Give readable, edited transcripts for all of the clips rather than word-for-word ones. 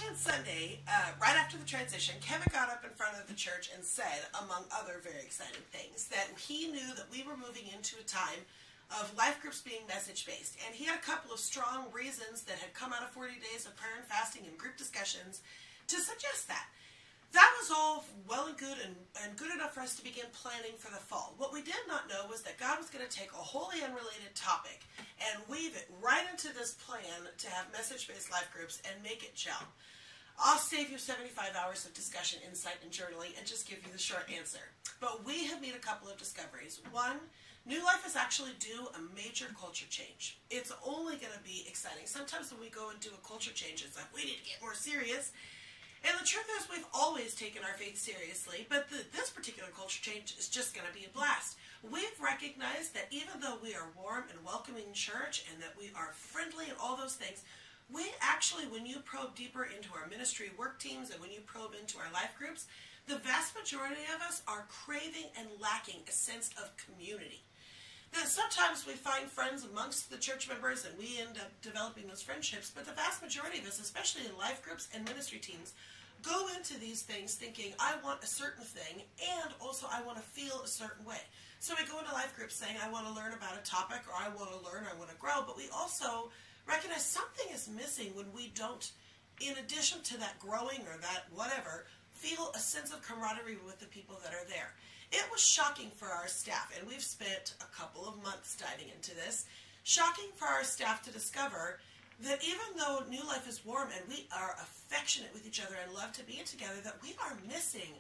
Ascension Sunday, right after the transition, Kevin got up in front of the church and said, among other very exciting things, that he knew that we were moving into a time of life groups being message-based. And he had a couple of strong reasons that had come out of 40 days of prayer and fasting and group discussions to suggest that. That was all well and good enough for us to begin planning for the fall. What we did not know was that God was going to take a wholly unrelated topic and weave it right into this plan to have message-based life groups and make it gel. I'll save you 75 hours of discussion, insight, and journaling and just give you the short answer. But we have made a couple of discoveries. One, New Life is actually due a major culture change. It's only going to be exciting. Sometimes when we go and do a culture change, it's like, we need to get more serious. And the truth is, we've always taken our faith seriously, but this particular culture change is just going to be a blast. We've recognized that even though we are warm and welcoming church and that we are friendly and all those things, we actually, when you probe deeper into our ministry work teams and when you probe into our life groups, the vast majority of us are craving and lacking a sense of community. That sometimes we find friends amongst the church members and we end up developing those friendships, but the vast majority of us, especially in life groups and ministry teams, go into these things thinking, I want a certain thing, and also I want to feel a certain way. So we go into life groups saying, I want to learn about a topic, or I want to learn, I want to grow, but we also recognize something is missing when we don't, in addition to that growing or that whatever, feel a sense of camaraderie with the people that are there. It was shocking for our staff, and we've spent a couple of months diving into this, shocking for our staff to discover that even though New Life is warm and we are affectionate with each other and love to be together, that we are missing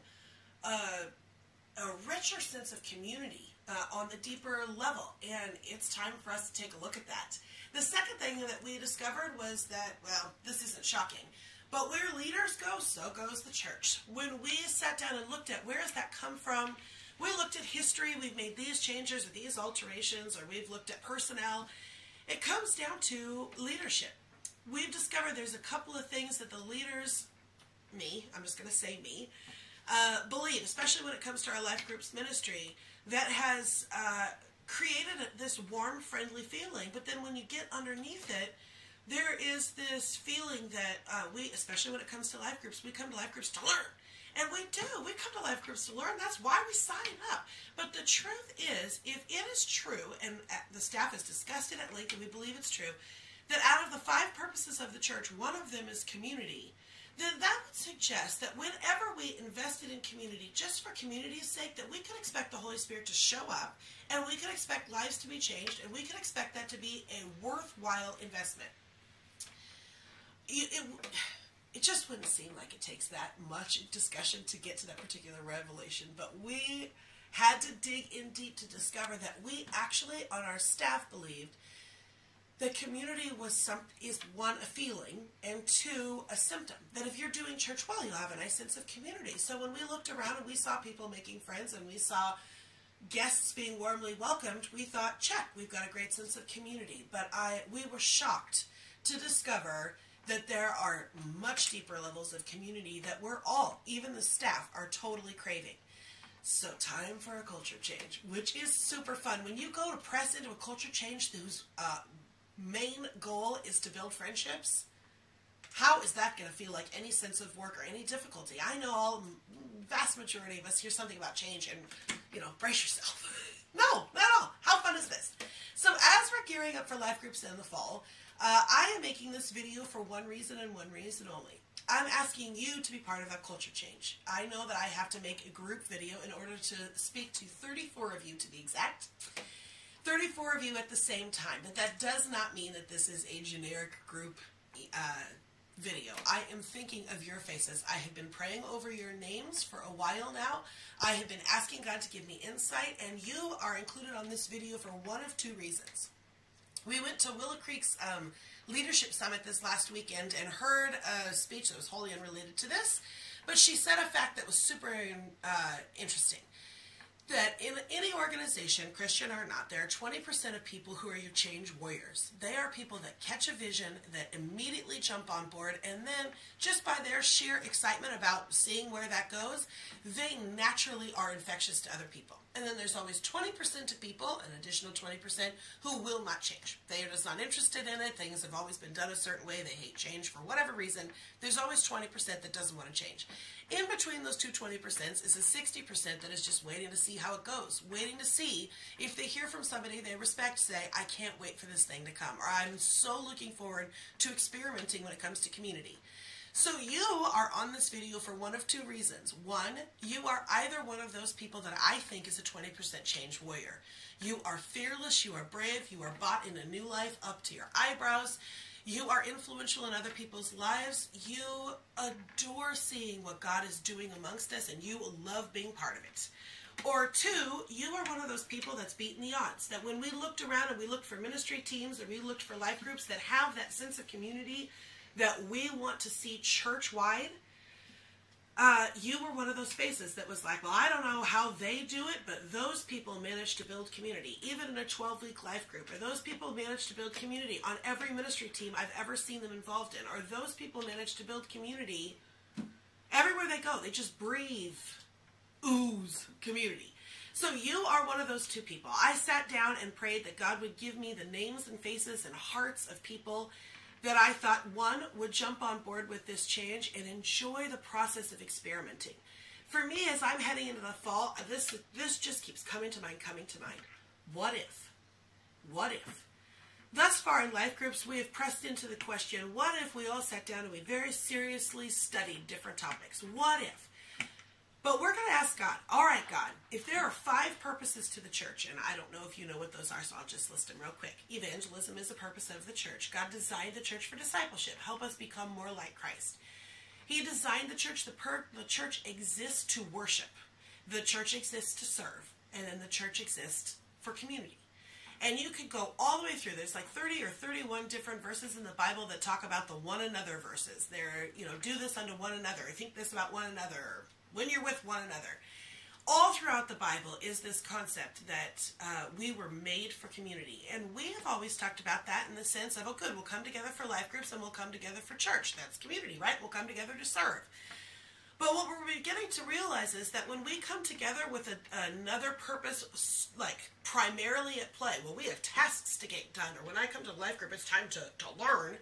a richer sense of community on the deeper level, and it's time for us to take a look at that. The second thing that we discovered was that, well, this isn't shocking, but where leaders go, so goes the church. When we sat down and looked at where does that come from, we looked at history, we've made these changes or these alterations, or we've looked at personnel. It comes down to leadership. We've discovered there's a couple of things that the leaders, me, I'm just going to say me, believe, especially when it comes to our life groups ministry, that has created this warm, friendly feeling. But then when you get underneath it, there is this feeling that we, especially when it comes to life groups, we come to life groups to learn. And we do. We come to life groups to learn. That's why we sign up. But the truth is, if it is true, and the staff has discussed it at length, and we believe it's true, that out of the 5 purposes of the church, one of them is community, then that would suggest that whenever we invested in community, just for community's sake, that we could expect the Holy Spirit to show up, and we could expect lives to be changed, and we could expect that to be a worthwhile investment. It just wouldn't seem like it takes that much discussion to get to that particular revelation, but we had to dig in deep to discover that we actually, on our staff, believed that community is one, a feeling, and 2, a symptom. That if you're doing church well, you'll have a nice sense of community. So when we looked around and we saw people making friends and we saw guests being warmly welcomed, we thought, check, we've got a great sense of community. But we were shocked to discover that there are much deeper levels of community that we're all, even the staff, are totally craving. So time for a culture change, which is super fun. When you go to press into a culture change whose main goal is to build friendships, how is that going to feel like any sense of work or any difficulty? I know vast majority of us hear something about change and, brace yourself. No, not at all. How fun is this? So as we're gearing up for life groups in the fall, I am making this video for one reason and one reason only. I'm asking you to be part of that culture change. I know that I have to make a group video in order to speak to 34 of you to be exact. 34 of you at the same time. But that does not mean that this is a generic group video. I am thinking of your faces. I have been praying over your names for a while now. I have been asking God to give me insight, and you are included on this video for one of 2 reasons. We went to Willow Creek's Leadership Summit this last weekend and heard a speech that was wholly unrelated to this, but she said a fact that was super interesting. that in any organization, Christian or not, there are 20% of people who are your change warriors. They are people that catch a vision, that immediately jump on board, and then just by their sheer excitement about seeing where that goes, they naturally are infectious to other people. And then there's always 20% of people, an additional 20%, who will not change. They are just not interested in it. Things have always been done a certain way. They hate change for whatever reason. There's always 20% that doesn't want to change. In between those two 20% is a 60% that is just waiting to see how it goes, waiting to see if they hear from somebody they respect say, I can't wait for this thing to come, or I'm so looking forward to experimenting when it comes to community. So you are on this video for one of two reasons. One, you are either one of those people that I think is a 20% change warrior. You are fearless, you are brave, you are bought in a new life up to your eyebrows. You are influential in other people's lives. You adore seeing what God is doing amongst us, and you love being part of it. Or two, you are one of those people that's beaten the odds, that when we looked around and we looked for ministry teams or we looked for life groups that have that sense of community that we want to see church-wide, you were one of those faces that was like, well, I don't know how they do it, but those people managed to build community, even in a 12-week life group. Or those people managed to build community on every ministry team I've ever seen them involved in. Or those people managed to build community everywhere they go. They just breathe, ooze community. So you are one of those two people. I sat down and prayed that God would give me the names and faces and hearts of people that I thought, one, would jump on board with this change and enjoy the process of experimenting. For me, as I'm heading into the fall, this just keeps coming to mind. What if? What if? Thus far in life groups, we have pressed into the question, what if we all sat down and we very seriously studied different topics? What if? But we're going to ask God, all right, God, if there are 5 purposes to the church, and I don't know if you know what those are, so I'll just list them real quick. Evangelism is a purpose of the church. God designed the church for discipleship, help us become more like Christ. He designed the church, the church exists to worship. The church exists to serve, and then the church exists for community. And you could go all the way through. There's like 30 or 31 different verses in the Bible that talk about the one another verses. They're, do this unto one another. Think this about one another. When you're with one another. All throughout the Bible is this concept that we were made for community. And we have always talked about that in the sense of, oh good, we'll come together for life groups and we'll come together for church. That's community, right? We'll come together to serve. But what we're beginning to realize is that when we come together with another purpose, like primarily at play, well, we have tasks to get done, or when I come to life group, it's time to learn,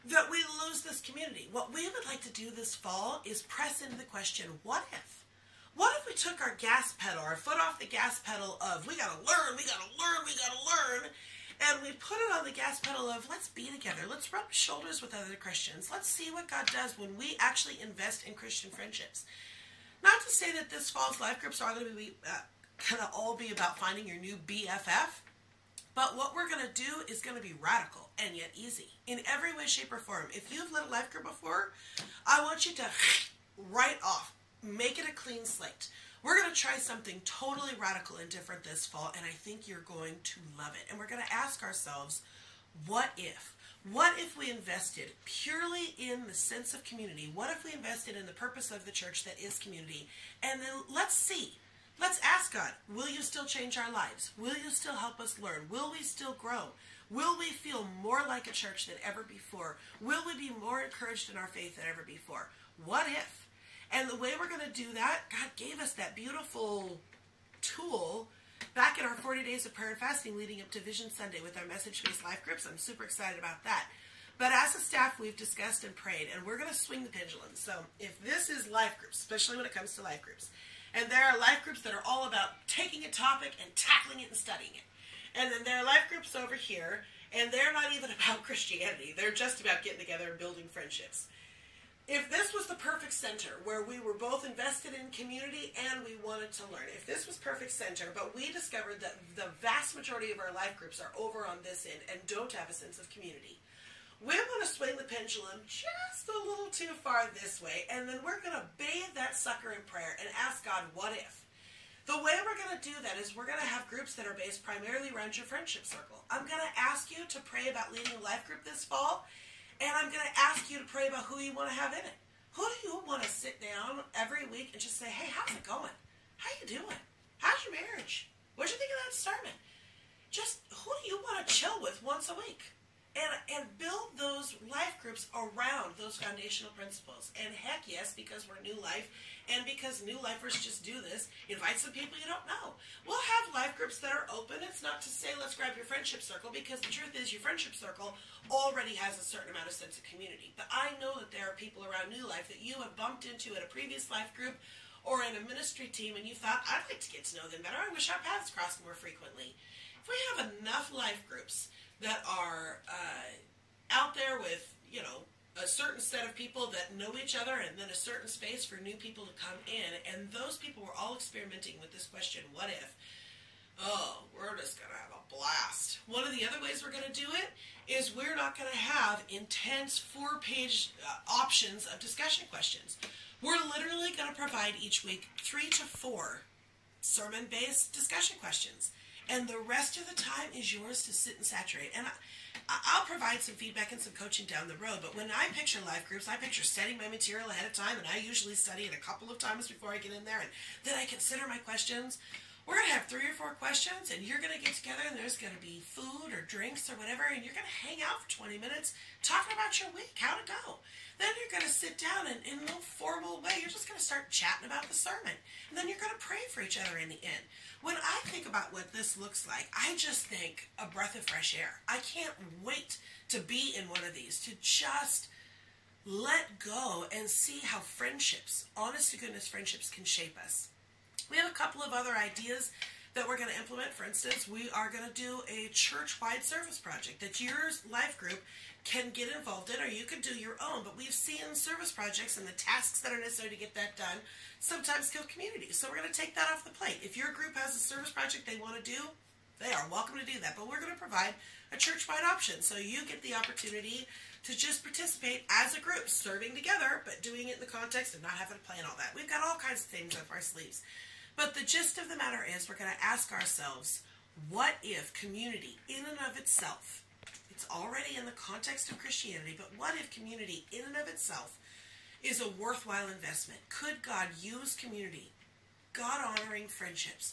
that we lose this community. What we would like to do this fall is press into the question, what if? What if we took our gas pedal, our foot off the gas pedal of, we gotta learn, and we put it on the gas pedal of, let's be together, let's rub shoulders with other Christians, let's see what God does when we actually invest in Christian friendships. Not to say that this fall's life groups are going to be, all be about finding your new BFF, but what we're going to do is going to be radical and yet easy in every way, shape, or form. If you've led a life group before, I want you to write off, make it a clean slate. We're going to try something totally radical and different this fall, and I think you're going to love it. And we're going to ask ourselves, what if? What if we invested purely in the sense of community? What if we invested in the purpose of the church that is community? And then let's see. Let's ask God, will you still change our lives? Will you still help us learn? Will we still grow? Will we feel more like a church than ever before? Will we be more encouraged in our faith than ever before? What if? And the way we're going to do that, God gave us that beautiful tool back in our 40 days of prayer and fasting leading up to Vision Sunday with our message-based life groups. I'm super excited about that. But as a staff, we've discussed and prayed, and we're going to swing the pendulum. So if this is life groups, especially when it comes to life groups, and there are life groups that are all about taking a topic and tackling it and studying it. And then there are life groups over here, and they're not even about Christianity. They're just about getting together and building friendships. If this was the perfect center where we were both invested in community and we wanted to learn, if this was perfect center, but we discovered that the vast majority of our life groups are over on this end and don't have a sense of community, we want to swing the pendulum just a little too far this way, and then we're going to bathe that sucker in prayer and ask God, what if? The way we're going to do that is we're going to have groups that are based primarily around your friendship circle. I'm going to ask you to pray about leading a life group this fall, and I'm going to ask you to pray about who you want to have in it. Who do you want to sit down every week and just say, hey, how's it going? How you doing? How's your marriage? What'd you think of that sermon? Just who do you want to chill with once a week? And build those life groups around those foundational principles. And heck yes, because we're New Life, and because New Lifers just do this, invite some people you don't know. We'll have life groups that are open. It's not to say let's grab your friendship circle, because the truth is your friendship circle already has a certain amount of sense of community. But I know that there are people around New Life that you have bumped into at a previous life group or in a ministry team, and you thought, I'd like to get to know them better. I wish our paths crossed more frequently. If we have enough life groups that are out there with, a certain set of people that know each other, and then a certain space for new people to come in, and those people were all experimenting with this question, what if? Oh, we're just going to have a blast. One of the other ways we're going to do it is we're not going to have intense 4-page options of discussion questions. We're literally going to provide each week 3 to 4 sermon-based discussion questions. And the rest of the time is yours to sit and saturate. And I'll provide some feedback and some coaching down the road. But when I picture life groups, I picture studying my material ahead of time. And I usually study it a couple of times before I get in there. And then I consider my questions. We're going to have 3 or 4 questions. And you're going to get together. And there's going to be food or drinks or whatever. And you're going to hang out for 20 minutes talking about your week, how to go. Then you're going to sit down and in no formal way, you're just going to start chatting about the sermon. And then you're going to pray for each other in the end. When I think about what this looks like, I just think a breath of fresh air. I can't wait to be in one of these, to just let go and see how friendships, honest to goodness friendships, can shape us. We have a couple of other ideas that we're going to implement. For instance, we are going to do a church-wide service project that your life group can get involved in, or you can do your own. But we've seen service projects and the tasks that are necessary to get that done sometimes kill community. So we're going to take that off the plate. If your group has a service project they want to do, they are welcome to do that. But we're going to provide a church-wide option. So you get the opportunity to just participate as a group, serving together, but doing it in the context of not having to plan all that. We've got all kinds of things up our sleeves. But the gist of the matter is we're going to ask ourselves, what if community in and of itself, it's already in the context of Christianity, but what if community in and of itself is a worthwhile investment? Could God use community, God-honoring friendships,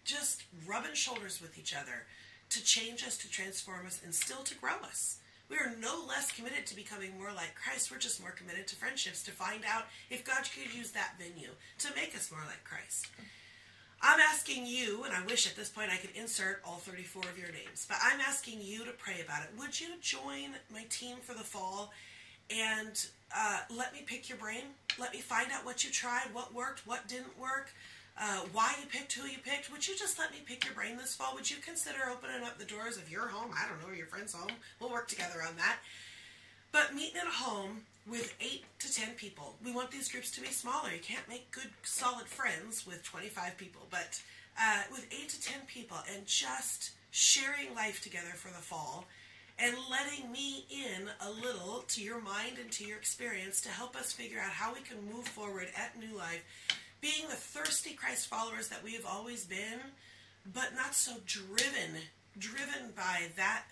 just rubbing shoulders with each other to change us, to transform us, and still to grow us? We are no less committed to becoming more like Christ. We're just more committed to friendships, to find out if God could use that venue to make us more like Christ. I'm asking you, and I wish at this point I could insert all 34 of your names, but I'm asking you to pray about it. Would you join my team for the fall and let me pick your brain? Let me find out what you tried, what worked, what didn't work, why you picked who you picked. Would you just let me pick your brain this fall? Would you consider opening up the doors of your home? I don't know, or your friend's home. We'll work together on that. But meeting at a home with 8 to 10 people. We want these groups to be smaller. You can't make good, solid friends with 25 people. But with 8 to 10 people, and just sharing life together for the fall, and letting me in a little to your mind and to your experience to help us figure out how we can move forward at New Life, being the thirsty Christ followers that we have always been, but not so driven by that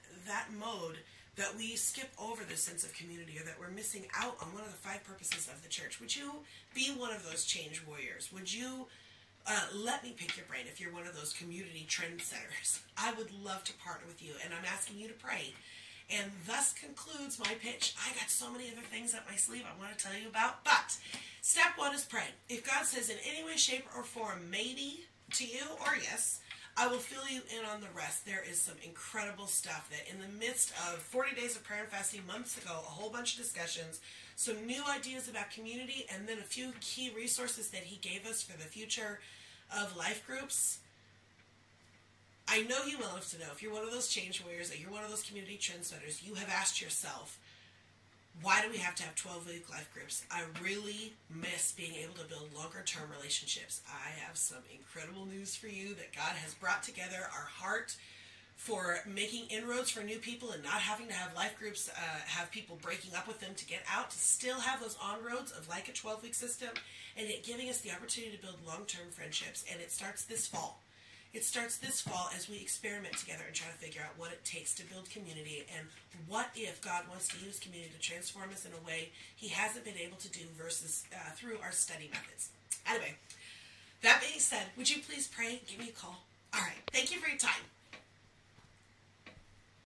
mode that we skip over the sense of community, or that we're missing out on one of the 5 purposes of the church. Would you be one of those change warriors? Would you let me pick your brain if you're one of those community trendsetters? I would love to partner with you, and I'm asking you to pray. And thus concludes my pitch. I got so many other things up my sleeve I want to tell you about, but step 1 is pray. If God says in any way, shape, or form, maybe to you, or yes, I will fill you in on the rest. There is some incredible stuff that in the midst of 40 days of prayer and fasting months ago, a whole bunch of discussions, some new ideas about community, and then a few key resources that he gave us for the future of life groups. I know you well enough to know if you're one of those change warriors, or you're one of those community trendsetters, you have asked yourself, why do we have to have 12-week life groups? I really miss being able to build longer-term relationships. I have some incredible news for you that God has brought together our heart for making inroads for new people and not having to have life groups have people breaking up with them to get out, to still have those on-roads of like a 12-week system, and it giving us the opportunity to build long-term friendships. And it starts this fall. It starts this fall as we experiment together and try to figure out what it takes to build community, and what if God wants to use community to transform us in a way he hasn't been able to do versus through our study methods. Anyway, That being said, would you please pray? Give me a call. All right. Thank you for your time.